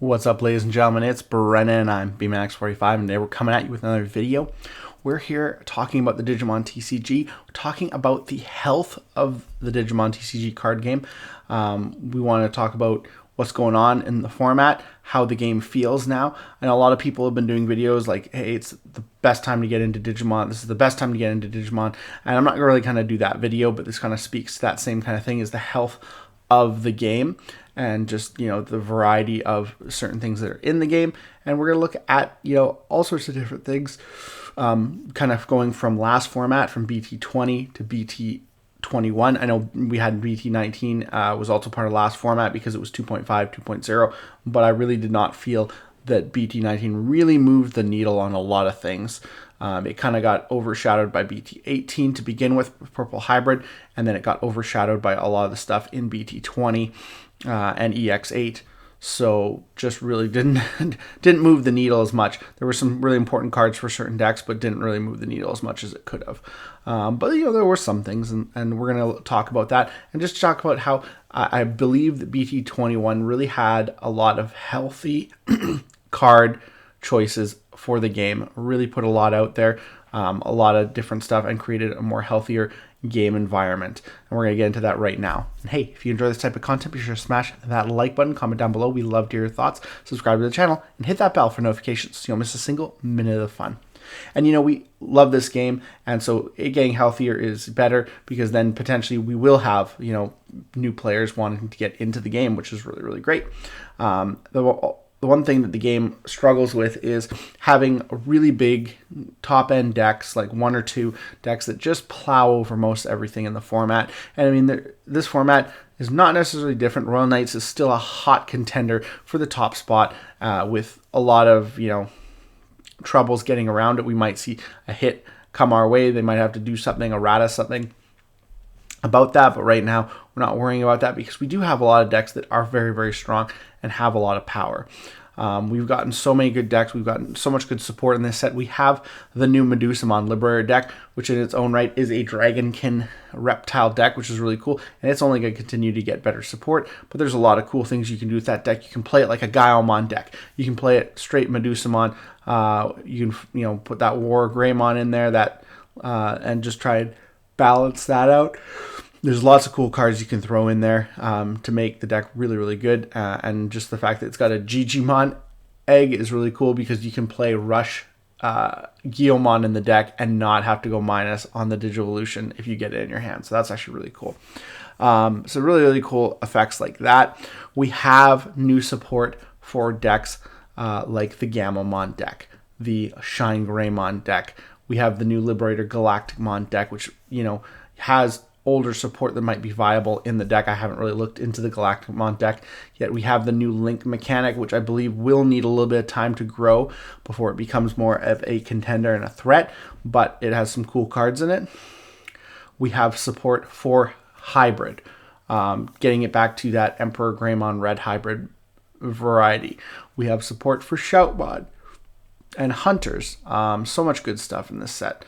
What's up, ladies and gentlemen? It's Brennan. I'm BMAX45, and today we're coming at you with another video. We're here talking about the Digimon TCG. We're talking about the health of the Digimon TCG card game. We want to talk about what's going on in the format, how the game feels now. I know a lot of people have been doing videos like, hey, it's the best time to get into Digimon. This is the best time to get into Digimon. And I'm not really kind of do that video, but this kind of speaks to that same kind of thing, is the health of the game and just, the variety of certain things that are in the game. And we're going to look at, all sorts of different things, kind of going from last format, from BT20 to BT21. I know we had BT19 was also part of last format because it was 2.5, 2.0, but I really did not feel that BT19 really moved the needle on a lot of things. It kind of got overshadowed by BT18 to begin with Purple Hybrid, and then it got overshadowed by a lot of the stuff in BT20 and EX8. So just really didn't move the needle as much. There were some really important cards for certain decks, but didn't really move the needle as much as it could have. But there were some things, and we're going to talk about that and just talk about how I believe that BT21 really had a lot of healthy card choices for the game. Really put a lot out there, a lot of different stuff, and created a more healthier game environment. And we're going to get into that right now. And hey, if you enjoy this type of content, be sure to smash that like button, comment down below. We love to hear your thoughts. Subscribe to the channel and hit that bell for notifications so you don't miss a single minute of the fun. And we love this game, and so it getting healthier is better, because then potentially we will have new players wanting to get into the game, which is really, really great. The one thing that the game struggles with is having really big top-end decks, like one or two decks that just plow over most everything in the format. And I mean, this format is not necessarily different. Royal Knights is still a hot contender for the top spot, with a lot of, troubles getting around it. We might see a hit come our way. They might have to do something, errata something about that, but right now we're not worrying about that, because we do have a lot of decks that are very, very strong and have a lot of power. We've gotten so many good decks. We've gotten so much good support in this set. We have the new Medusomon Liberator deck, which in its own right is a Dragonkin reptile deck, which is really cool, and it's only going to continue to get better support. But there's a lot of cool things you can do with that deck. You can play it like a Gaiomon deck. You can play it straight Medusomon. You can put that War Greymon in there, and just try and balance that out. There's lots of cool cards you can throw in there to make the deck really, really good. And just the fact that it's got a Digimon egg is really cool, because you can play Rush Guillaumon in the deck and not have to go minus on the Digivolution if you get it in your hand. So that's actually really cool. So really, really cool effects like that. We have new support for decks like the Gamamon deck, the Shine Greymon deck. We have the new Liberator Galacticmon deck, which, has older support that might be viable in the deck. I haven't really looked into the Galacticmon deck yet. We have the new Link mechanic, which I believe will need a little bit of time to grow before it becomes more of a contender and a threat, but it has some cool cards in it. We have support for Hybrid, getting it back to that Emperor Greymon Red Hybrid variety. We have support for Shoutbot and Hunters. So much good stuff in this set.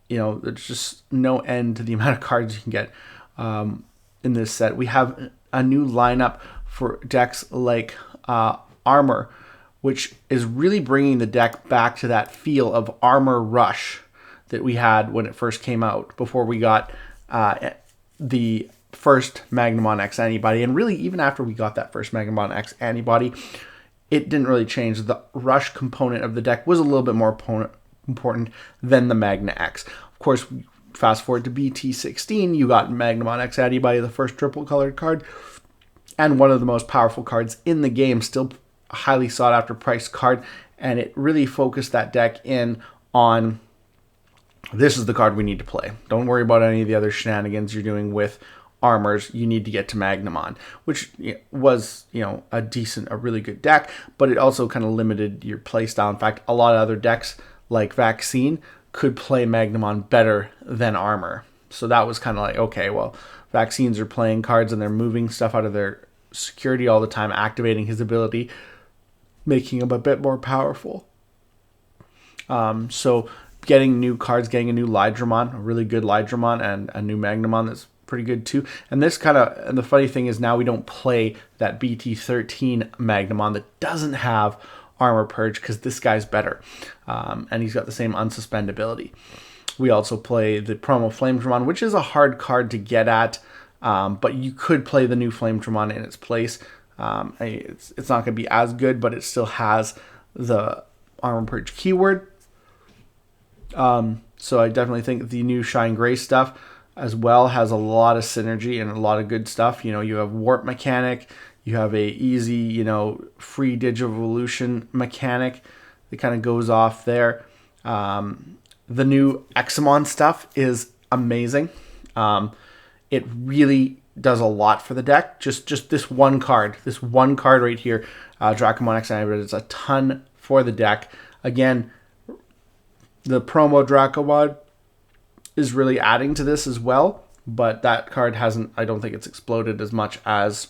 There's just no end to the amount of cards you can get in this set. We have a new lineup for decks like Armor, which is really bringing the deck back to that feel of Armor Rush that we had when it first came out, before we got the first Magnamon X-Antibody. And really, even after we got that first Magnamon X-Antibody, it didn't really change. The Rush component of the deck was a little bit more important than the Magna X. Of course, fast forward to BT16, you got Magnamon X-Antibody, the first triple colored card, and one of the most powerful cards in the game, still a highly sought after priced card, and it really focused that deck in on, this is the card we need to play. Don't worry about any of the other shenanigans you're doing with armors. You need to get to Magnamon, which was, a really good deck, but it also kind of limited your playstyle. In fact, a lot of other decks like Vaccine could play Magnamon better than Armor. So that was kind of like, okay, well, Vaccines are playing cards and they're moving stuff out of their security all the time, activating his ability, making him a bit more powerful. So getting new cards, getting a new Lydramon, a really good Lydramon, and a new Magnamon that's pretty good too. And this and the funny thing is now we don't play that BT13 Magnamon that doesn't have Armor Purge because this guy's better. And he's got the same unsuspend ability. We also play the promo Flame Dramon, which is a hard card to get at, but you could play the new Flame Dramon in its place. It's not going to be as good, but it still has the Armor Purge keyword. So I definitely think the new Shine Gray stuff as well has a lot of synergy and a lot of good stuff. You know, you have Warp mechanic, you have a easy, you know, free Digivolution mechanic that kind of goes off there. The new Examon stuff is amazing. It really does a lot for the deck. Just this one card right here, Dracomon X-Antibody, it's a ton for the deck. Again, the promo Dracomon is really adding to this as well, but that card hasn't, I don't think it's exploded as much as,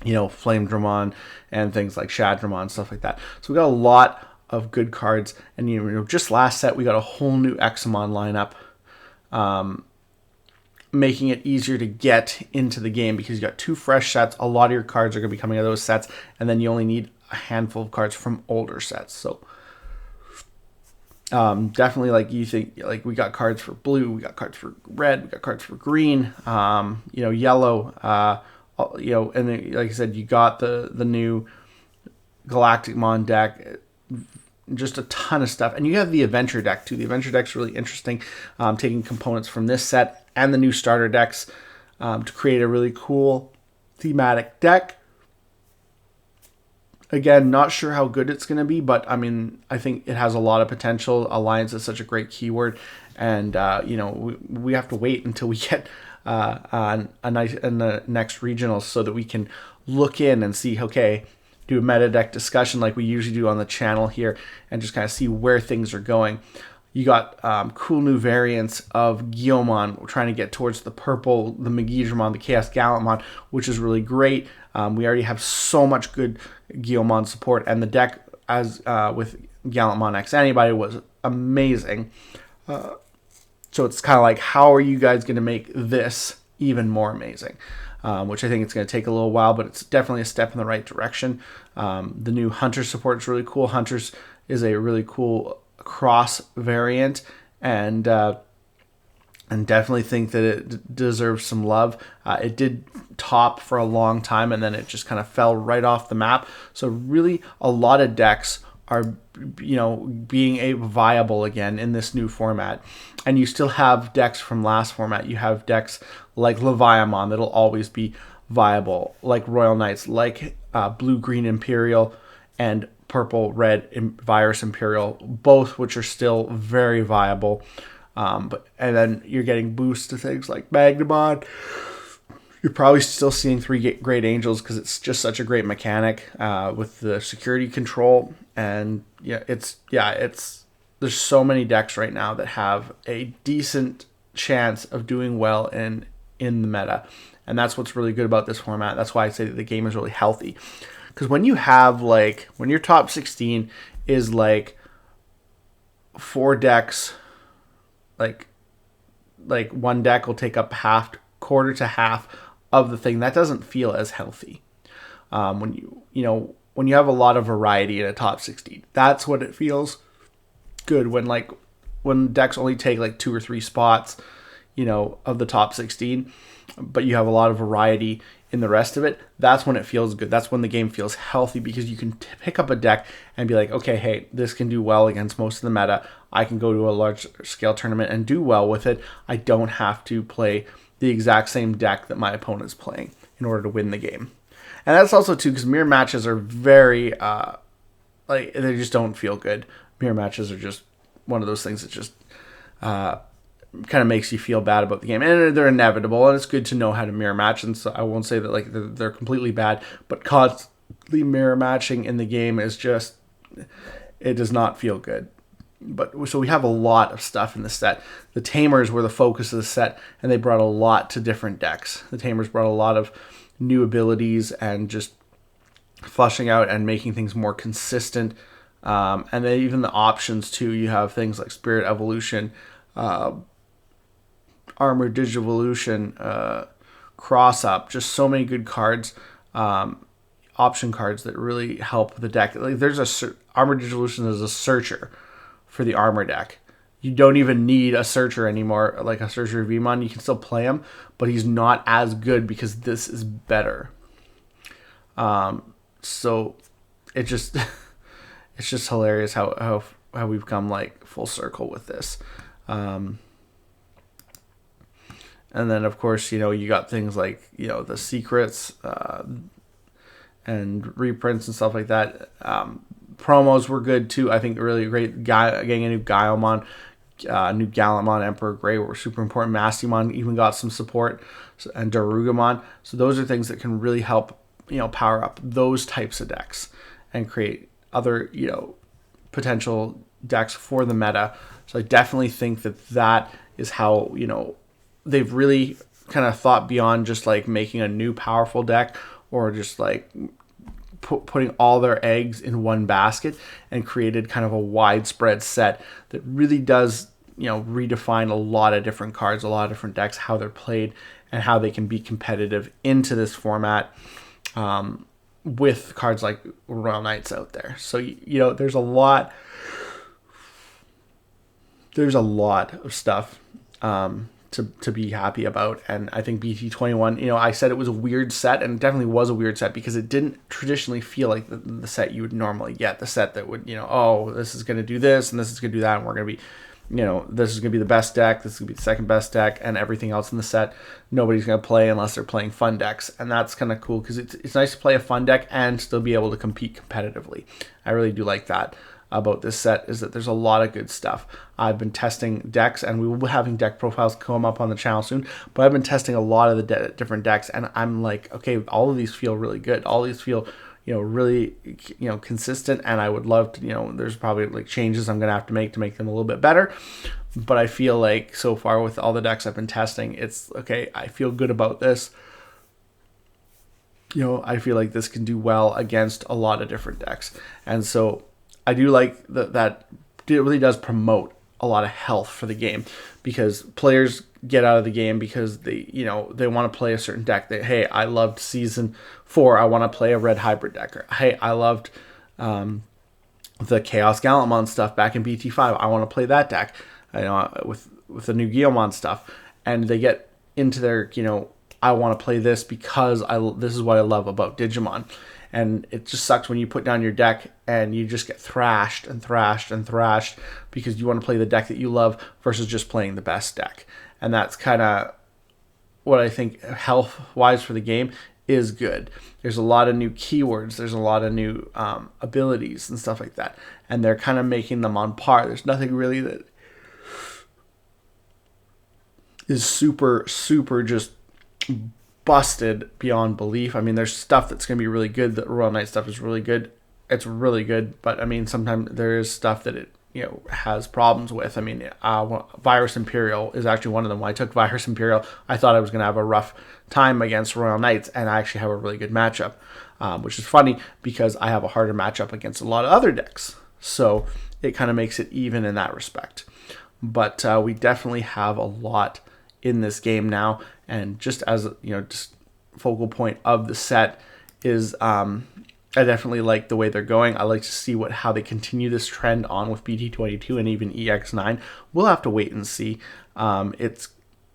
you know, Flame Dramon and things like Shadramon, stuff like that. So we got a lot of good cards, and you know, just last set we got a whole new Examon lineup, making it easier to get into the game because you got 2 fresh sets. A lot of your cards are going to be coming out of those sets, and then you only need a handful of cards from older sets. So definitely, like, you think, like, we got cards for blue, we got cards for red, we got cards for green, you know, yellow, you know, and then, like I said, you got the new Galacticmon deck, just a ton of stuff. And you have the Adventure deck too. The Adventure deck's really interesting, taking components from this set and the new starter decks to create a really cool thematic deck. Again, not sure how good it's going to be, but I mean, I think it has a lot of potential. Alliance is such a great keyword, and you know, we have to wait until we get a nice in the next regionals so that we can look in and see, okay, do a meta deck discussion like we usually do on the channel here, and just kind of see where things are going. You got cool new variants of Guillaumon. We're trying to get towards the purple, the Megidramon, the Chaos Gallantmon, which is really great. We already have so much good Guillaumon support, and the deck as with Gallantmon X-Antibody was amazing. So it's kind of like, how are you guys going to make this even more amazing? Which I think it's going to take a little while, but it's definitely a step in the right direction. The new Hunter support is really cool. Hunters is a really cool cross variant, and definitely think that it deserves some love. It did top for a long time, and then it just kind of fell right off the map. So really, a lot of decks are, you know, being viable again in this new format. And you still have decks from last format. You have decks like Leviamon that'll always be viable, like Royal Knights, like Blue-Green Imperial, and Purple-Red Virus Imperial, both which are still very viable. And then you're getting boosts to things like Magnamon. You're probably still seeing 3 Great Angels because it's just such a great mechanic with the security control. And there's so many decks right now that have a decent chance of doing well in the meta. And that's what's really good about this format. That's why I say that the game is really healthy. Because when you have, like, when your top 16 is like 4 decks, like one deck will take up quarter to half of the thing, that doesn't feel as healthy. When you have a lot of variety in a top 16, that's what it feels good. When decks only take like 2 or 3 spots, you know, of the top 16, but you have a lot of variety in the rest of it, that's when it feels good. That's when the game feels healthy, because you can pick up a deck and be like, okay, hey, this can do well against most of the meta. I can go to a large scale tournament and do well with it. I don't have to play the exact same deck that my opponent's playing in order to win the game. And that's also too because mirror matches are very they just don't feel good. Mirror matches are just one of those things that just kind of makes you feel bad about the game, and they're inevitable, and it's good to know how to mirror match. And so I won't say that like they're completely bad, but constantly mirror matching in the game is just, it does not feel good. But so we have a lot of stuff in the set. The Tamers were the focus of the set, and they brought a lot to different decks. The Tamers brought a lot of new abilities and just flushing out and making things more consistent. And then even the options too. You have things like Spirit Evolution, Armor Digivolution, Cross Up, just so many good cards, option cards that really help the deck. Like there's Armor Digivolution is a searcher for the armor deck. You don't even need a searcher anymore, like a searcher Vmon. You can still play him, but he's not as good because this is better. So it just it's just hilarious how we've come like full circle with this. And then of course, you got things like, the secrets, and reprints and stuff like that. Promos were good too. I think really great. Getting a new Gaiomon, new Gallantmon, Emperor Grey were super important. Mastimon even got some support, and Darugamon. So those are things that can really help, power up those types of decks and create other, potential decks for the meta. So I definitely think that is how, they've really kind of thought beyond just like making a new powerful deck or just like putting all their eggs in one basket, and created kind of a widespread set that really does, redefine a lot of different cards, a lot of different decks, how they're played and how they can be competitive into this format, with cards like Royal Knights out there. So, there's a lot of stuff, to be happy about. And I think BT21, I said it was a weird set, and it definitely was a weird set because it didn't traditionally feel like the set you would normally get. The set that would, this is going to do this and this is going to do that, and we're going to be, this is going to be the best deck, this is going to be the second best deck, and everything else in the set nobody's going to play unless they're playing fun decks. And that's kind of cool because it's nice to play a fun deck and still be able to compete competitively. I really do like that about this set, is that there's a lot of good stuff. I've been testing decks, and we will be having deck profiles come up on the channel soon, but I've been testing a lot of the different decks, and I'm like, okay, all of these feel really good. All these feel, really, consistent, and I would love to, there's probably like changes I'm going to have to make them a little bit better, but I feel like so far with all the decks I've been testing, it's okay, I feel good about this. I feel like this can do well against a lot of different decks, and so I do like that it really does promote a lot of health for the game, because players get out of the game because they want to play a certain deck. Hey, I loved Season 4, I want to play a red hybrid deck. Or, hey, I loved the Chaos Gallantmon stuff back in BT5. I want to play that deck, with the new Guillaumon stuff. And they get into their, I want to play this because this is what I love about Digimon. And it just sucks when you put down your deck and you just get thrashed and thrashed and thrashed because you want to play the deck that you love versus just playing the best deck. And that's kind of what I think health-wise for the game is good. There's a lot of new keywords. There's a lot of new abilities and stuff like that. And they're kind of making them on par. There's nothing really that is super, super just busted beyond belief. I mean, there's stuff that's going to be really good. The Royal Knight stuff is really good. It's really good, but I mean, sometimes there is stuff that it has problems with. I mean, Virus Imperial is actually one of them. When I took Virus Imperial, I thought I was going to have a rough time against Royal Knights, and I actually have a really good matchup, which is funny because I have a harder matchup against a lot of other decks. So it kind of makes it even in that respect. But we definitely have a lot in this game now, and just as just focal point of the set is I definitely like the way they're going. I like to see how they continue this trend on with BT22 and even EX9. We'll have to wait and see. It's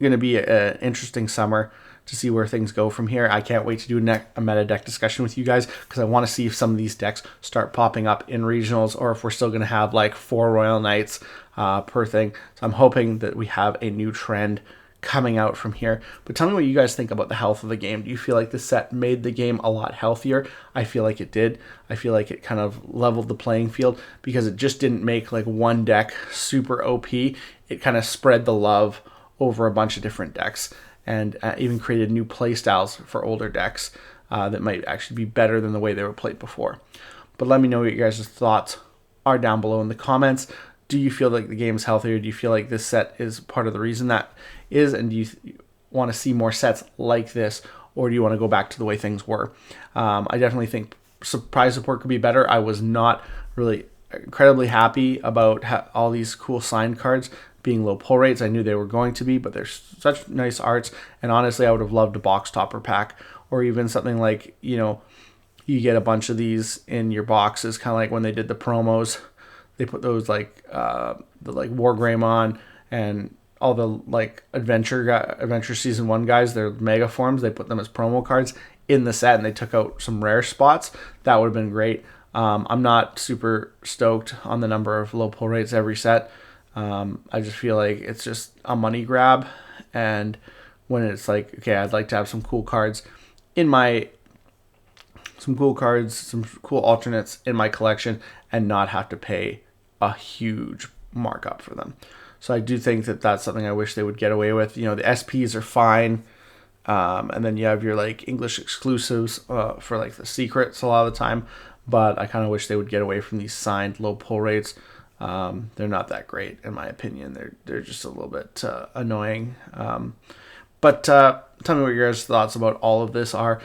going to be an interesting summer to see where things go from here. I can't wait to do a meta deck discussion with you guys, because I want to see if some of these decks start popping up in regionals, or if we're still going to have like 4 Royal Knights per thing. So I'm hoping that we have a new trend coming out from here. But tell me what you guys think about the health of the game. Do you feel like this set made the game a lot healthier? I feel like it did. I feel like it kind of leveled the playing field, because it just didn't make like one deck super OP. It kind of spread the love over a bunch of different decks, and even created new play styles for older decks that might actually be better than the way they were played before. But let me know what your guys' thoughts are down below in the comments. Do you feel like the game is healthier? Do you feel like this set is part of the reason that is? And do you want to see more sets like this, or do you want to go back to the way things were? I definitely think prize support could be better. I was not really incredibly happy about all these cool signed cards being low pull rates. I knew they were going to be, but they're such nice arts. And honestly, I would have loved a box topper pack, or even something like, you know, you get a bunch of these in your boxes, kind of like when they did the promos. They put those like the like War Greymon and all the like Adventure Season 1 guys, their mega forms, they put them as promo cards in the set, and they took out some rare spots. That would have been great. I'm not super stoked on the number of low pull rates every set. I just feel like it's just a money grab, and when it's like, okay, I'd like to have some cool cards in my some cool alternates in my collection and not have to pay a huge markup for them. So I do think that that's something I wish they would get away with. You know, the SPs are fine. And then you have your like English exclusives for like the secrets a lot of the time. But I kind of wish they would get away from these signed low pull rates. They're not that great in my opinion. They're just a little bit annoying. But tell me what your guys' thoughts about all of this are.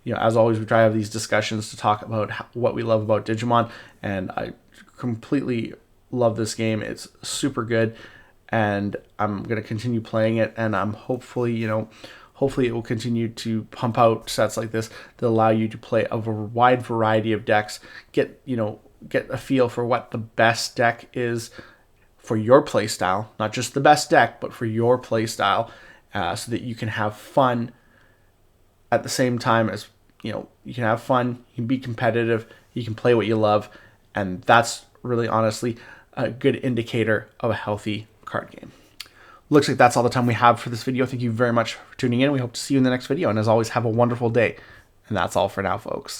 You know, as always, we try to have these discussions to talk about what we love about Digimon, and I completely love this game. It's super good, and I'm going to continue playing it, and I'm hopefully it will continue to pump out sets like this that allow you to play a wide variety of decks, get a feel for what the best deck is for your play style, not just the best deck, but for your play style, so that you can have fun at the same time as, you know, you can have fun, you can be competitive, you can play what you love, and that's really honestly a good indicator of a healthy card game. Looks like that's all the time we have for this video. Thank you very much for tuning in. We hope to see you in the next video, and as always, have a wonderful day. And that's all for now, folks.